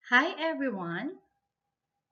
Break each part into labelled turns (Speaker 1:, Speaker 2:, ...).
Speaker 1: Hi everyone!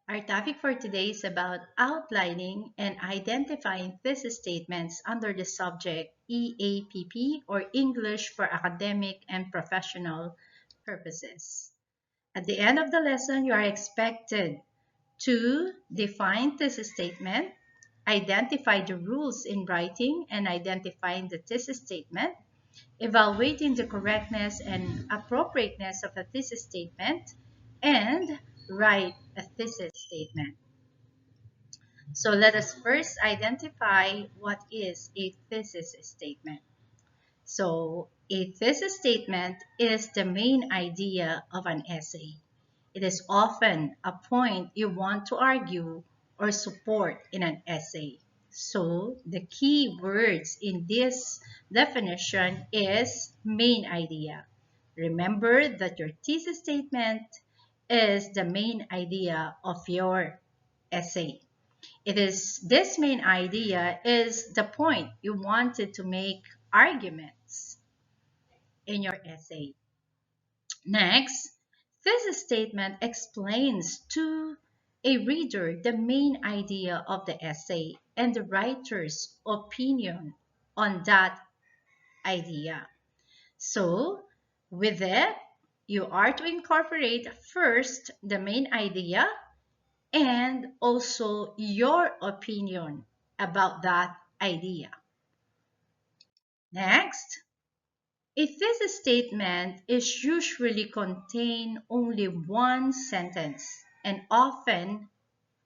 Speaker 1: Our topic for today is about outlining and identifying thesis statements under the subject EAPP or English for Academic and Professional Purposes. At the end of the lesson, you are expected to define thesis statement, identify the rules in writing and identifying the thesis statement, evaluating the correctness and appropriateness of a thesis statement, and write a thesis statement. So let us first identify what is a thesis statement. So a thesis statement is the main idea of an essay. It is often a point you want to argue or support in an essay. So the key words in this definition is main idea. Remember that your thesis statement is the main idea of your essay. It is this main idea is the point you wanted to make arguments in your essay. Next, this statement explains to a reader the main idea of the essay and the writer's opinion on that idea. So, with it, you are to incorporate first the main idea and also your opinion about that idea. Next, a thesis statement is usually contain only one sentence and often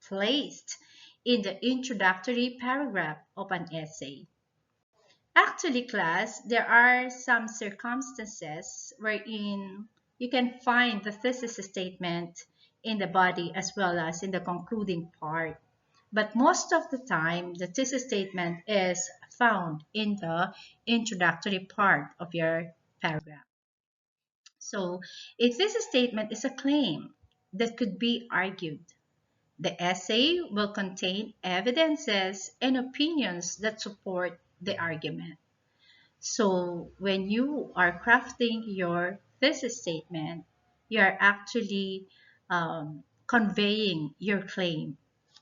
Speaker 1: placed in the introductory paragraph of an essay. Actually, class, there are some circumstances wherein you can find the thesis statement in the body as well as in the concluding part. But most of the time, the thesis statement is found in the introductory part of your paragraph. So, a thesis statement is a claim that could be argued. The essay will contain evidences and opinions that support the argument. So, when you are crafting your thesis statement, you are actually conveying your claim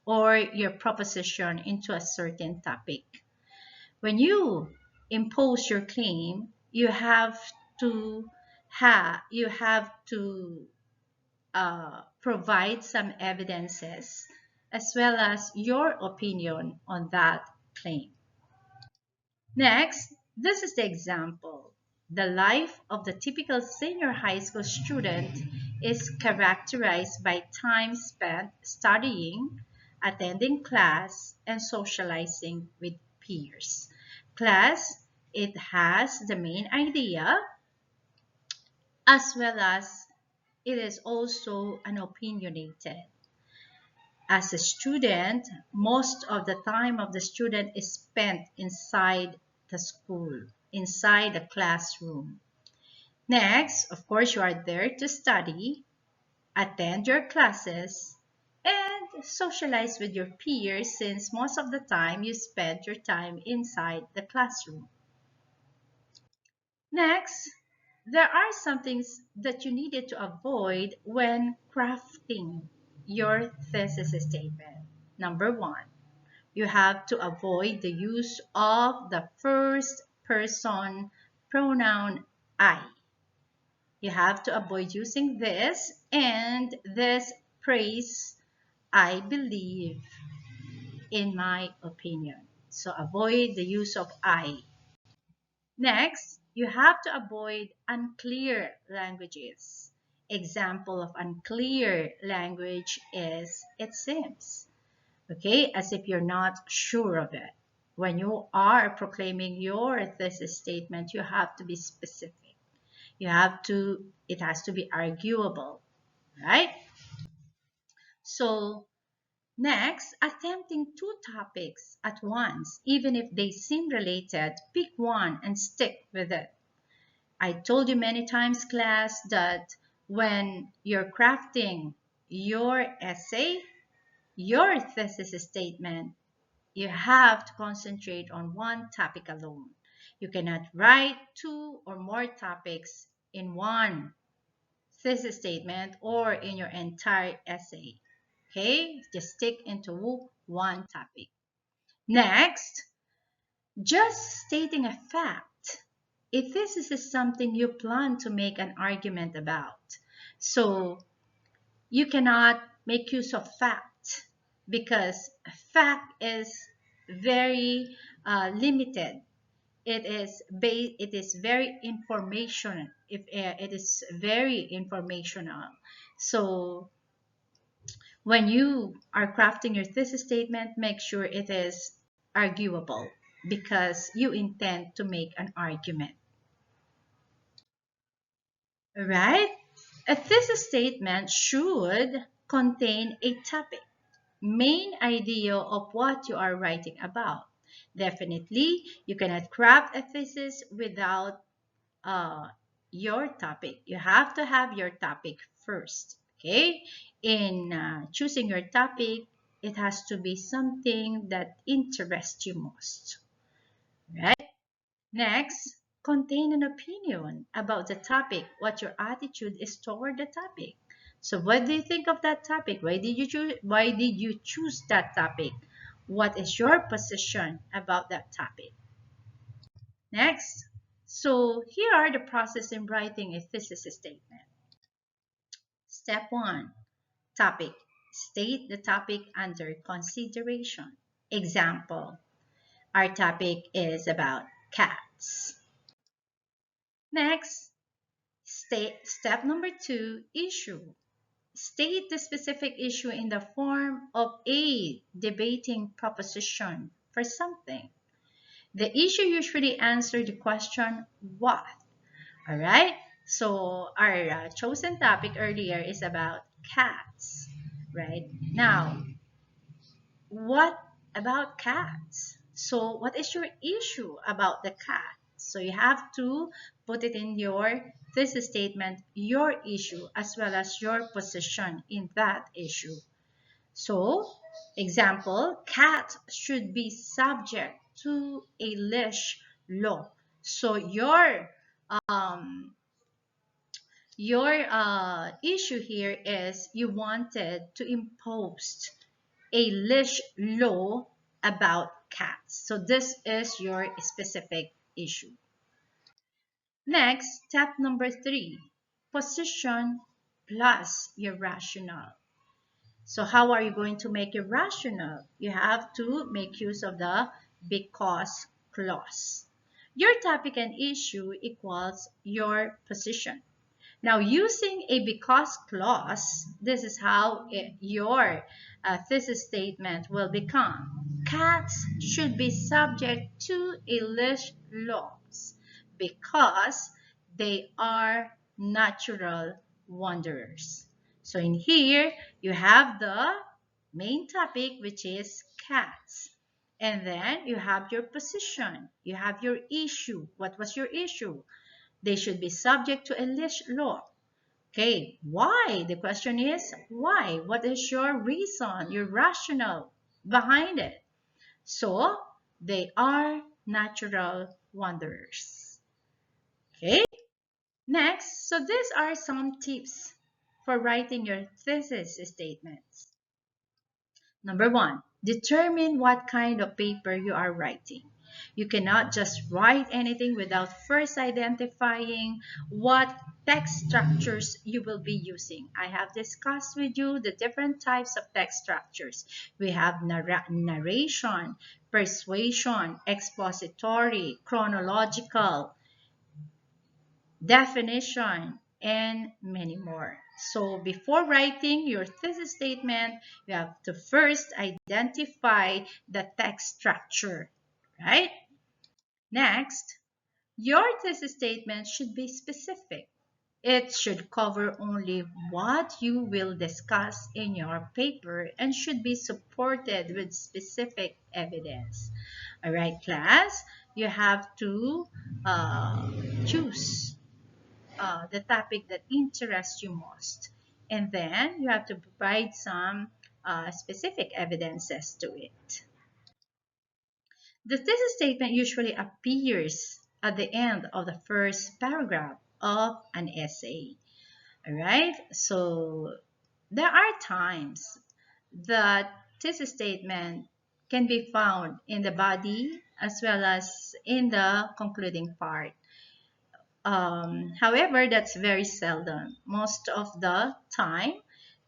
Speaker 1: or your proposition into a certain topic. When you impose your claim, to you have to provide some evidences as well as your opinion on that claim. Next, this is the example. The life of the typical senior high school student is characterized by time spent studying, attending class, and socializing with peers. Class, it has the main idea as well as it is also an opinionated. As a student, most of the time of the student is spent inside the school, inside the classroom. Next, of course, you are there to study, attend your classes, and socialize with your peers since most of the time you spend your time inside the classroom. Next, there are some things that you needed to avoid when crafting your thesis statement. Number one, you have to avoid the use of the first person pronoun I. You have to avoid using this and this phrase, I believe, in my opinion. So avoid the use of I. Next, you have to avoid unclear languages. Example of unclear language is it seems. Okay, as if you're not sure of it. When you are proclaiming your thesis statement, you have to be specific. It has to be arguable, right? So next, attempting two topics at once, even if they seem related, pick one and stick with it. I told you many times, class, that when you're crafting your essay, your thesis statement, you have to concentrate on one topic alone. You cannot write two or more topics in one thesis statement or in your entire essay. Okay, just stick into one topic. Next, just stating a fact. If this is something you plan to make an argument about, so you cannot make use of fact because fact is very limited. It is very information. If it is very informational, so when you are crafting your thesis statement, make sure it is arguable because you intend to make an argument. Right? A thesis statement should contain a topic, main idea of what you are writing about. Definitely, you cannot craft a thesis without uh, your topic. You have to have your topic first. Okay? In choosing your topic, it has to be something that interests you most. Right? Next, contain an opinion about the topic, what your attitude is toward the topic. So what do you think of that topic? Why did you choose that topic? What is your position about that topic? Next, so here are the process in writing a thesis statement. Step 1, topic. State the topic under consideration. Example, our topic is about cats. Next, step number 2, issue. State the specific issue in the form of a debating proposition for something. The issue usually answers the question, what? All right. So our chosen topic earlier is about cats, right? Now, what about cats? So what is your issue about the cat? So you have to put it in your thesis statement, your issue, as well as your position in that issue. So, example, cats should be subject to a leash law. So um, your issue here is you wanted to impose a leash law about cats. So this is your specific issue. Next, step number 3, position plus your rationale. So how are you going to make it rational? You have to make use of the because clause. Your topic and issue equals your position. Now, using a because clause, this is how your thesis statement will become. Cats should be subject to a leash laws because they are natural wanderers. So in here, you have the main topic, which is cats. And then you have your position. You have your issue. What was your issue? They should be subject to a leash law. Okay, why? The question is why? What is your reason, your rationale behind it? So, they are natural wanderers. Okay, next, so these are some tips for writing your thesis statements. Number 1, determine what kind of paper you are writing. You cannot just write anything without first identifying what text structures you will be using. I have discussed with you the different types of text structures. We have narration, persuasion, expository, chronological, definition, and many more. So before writing your thesis statement, you have to first identify the text structure, right? Next, your thesis statement should be specific. It should cover only what you will discuss in your paper and should be supported with specific evidence. All right, class, you have to choose the topic that interests you most. And then you have to provide some specific evidences to it. The thesis statement usually appears at the end of the first paragraph of an essay. All right. So there are times that thesis statement can be found in the body as well as in the concluding part. However, that's very seldom. Most of the time,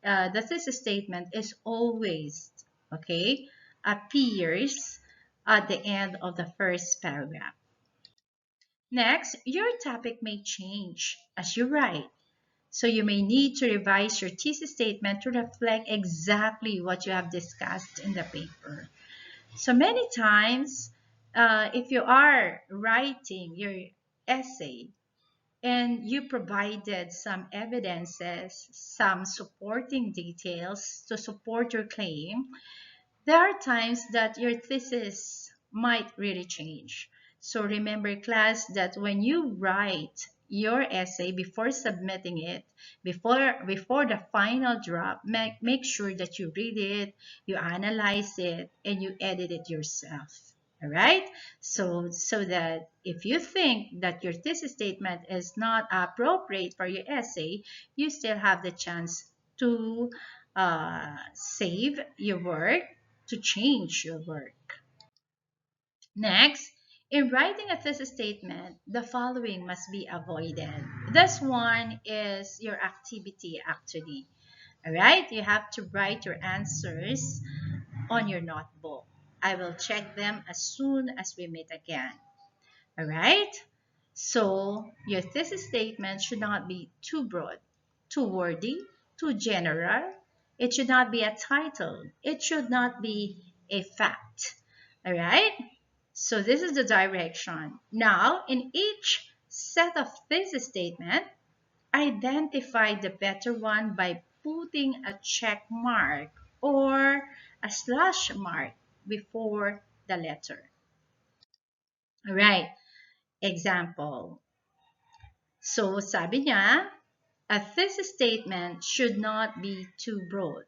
Speaker 1: the thesis statement is always, okay, appears at the end of the first paragraph. Next, your topic may change as you write. So you may need to revise your thesis statement to reflect exactly what you have discussed in the paper. So many times, if you are writing your essay, and you provided some evidences, some supporting details to support your claim, there are times that your thesis might really change. So remember, class, that when you write your essay before submitting it, before the final draft, make sure that you read it, you analyze it, and you edit it yourself. All right? So that if you think that your thesis statement is not appropriate for your essay, you still have the chance to save your work, to change your work. Next, in writing a thesis statement, the following must be avoided. This one is your activity actually. All right, you have to write your answers on your notebook. I will check them as soon as we meet again. All right? So, your thesis statement should not be too broad, too wordy, too general. It should not be a title. It should not be a fact. All right? So, this is the direction. Now, in each set of thesis statement, identify the better one by putting a check mark or a slash mark before the letter. All right. Example. So sabi niya, a thesis statement should not be too broad.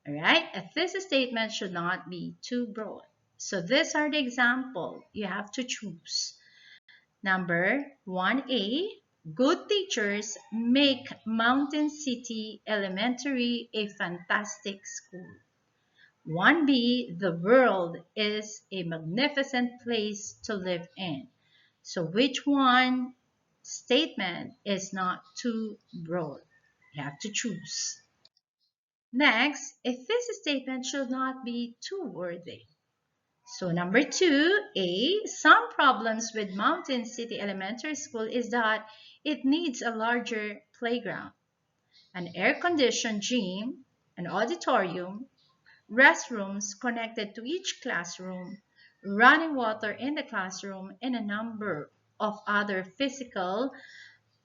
Speaker 1: All right? A thesis statement should not be too broad. So these are the example you have to choose. Number 1A, good teachers make Mountain City Elementary a fantastic school. 1B, the world is a magnificent place to live in. So which one statement is not too broad? You have to choose. Next, a thesis statement should not be too wordy. So number 2A, some problems with Mountain City Elementary School is that it needs a larger playground, an air-conditioned gym, an auditorium, restrooms connected to each classroom, running water in the classroom, and a number of other physical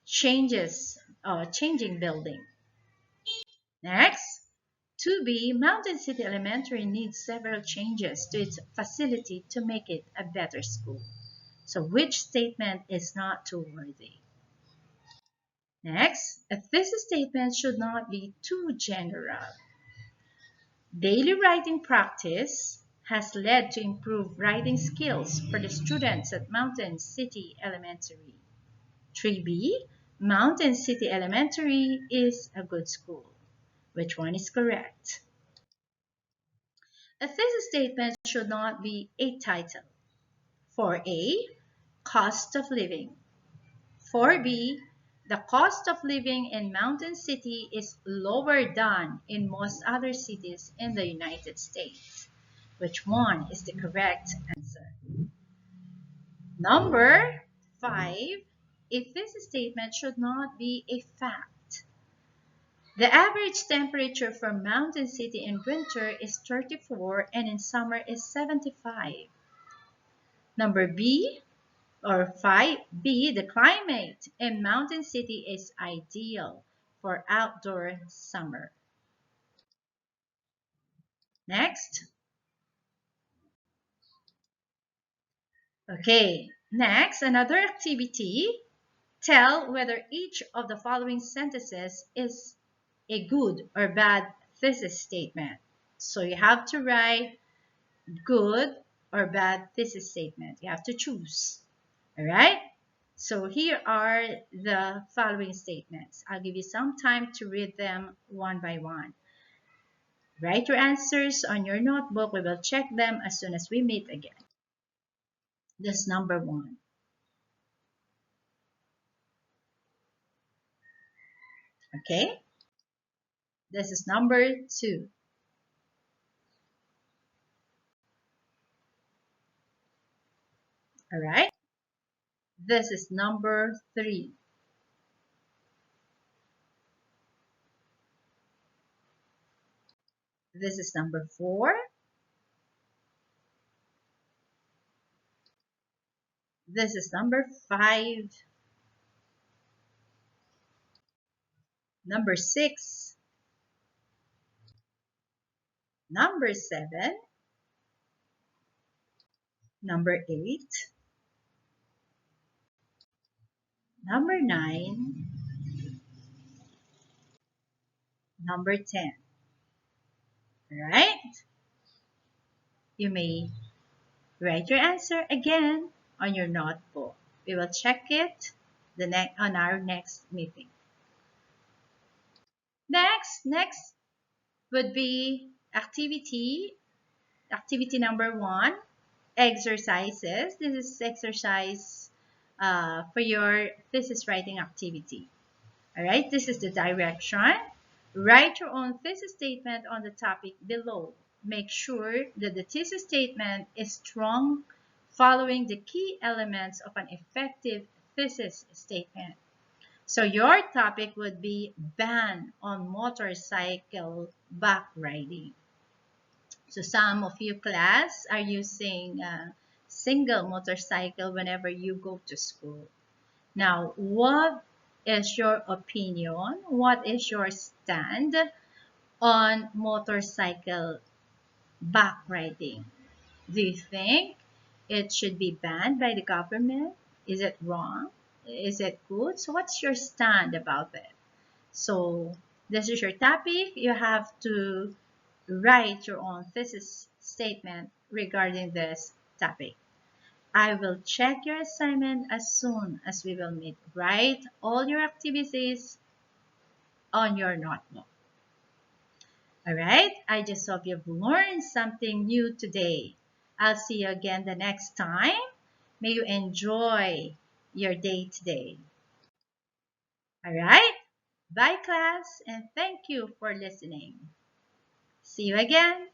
Speaker 1: changing building. Next, 2B, Mountain City Elementary needs several changes to its facility to make it a better school. So which statement is not too worthy? Next, a thesis statement should not be too general. Daily writing practice has led to improved writing skills for the students at Mountain City Elementary. 3B, Mountain City Elementary is a good school. Which one is correct? A thesis statement should not be a title. 4A, cost of living. 4B, the cost of living in Mountain City is lower than in most other cities in the United States. Which one is the correct answer? Number 5, a thesis statement should not be a fact. The average temperature for Mountain City in winter is 34 and in summer is 75. Number B or 5B, the climate in Mountain City is ideal for outdoor summer. Next. Okay, next, another activity. Tell whether each of the following sentences is a good or bad thesis statement. So you have to write good or bad thesis statement. You have to choose. All right? So here are the following statements. I'll give you some time to read them one by one. Write your answers on your notebook. We will check them as soon as we meet again. This is number 1. Okay? This is number 2. All right? This is number 3. This is number 4. This is number 5. Number 6. Number 7. Number 8. Number 9. Number 10. All right? You may write your answer again on your notebook. We will check it on our next meeting. Next would be activity number 1, exercises. This is exercise for your thesis writing activity. All right, this is the direction. Write your own thesis statement on the topic below. Make sure that the thesis statement is strong, following the key elements of an effective thesis statement. So your topic would be ban on motorcycle back riding. So some of you class are using a single motorcycle whenever you go to school. Now, what is your opinion? What is your stand on motorcycle back riding? Do you think it should be banned by the government? Is it wrong? Is it good? So what's your stand about it? So this is your topic. You have to write your own thesis statement regarding this topic. I will check your assignment as soon as we will meet. Write all your activities on your notebook. All right? I just hope you've learned something new today. I'll see you again the next time. May you enjoy your day today. All right? Bye, class, and thank you for listening. See you again.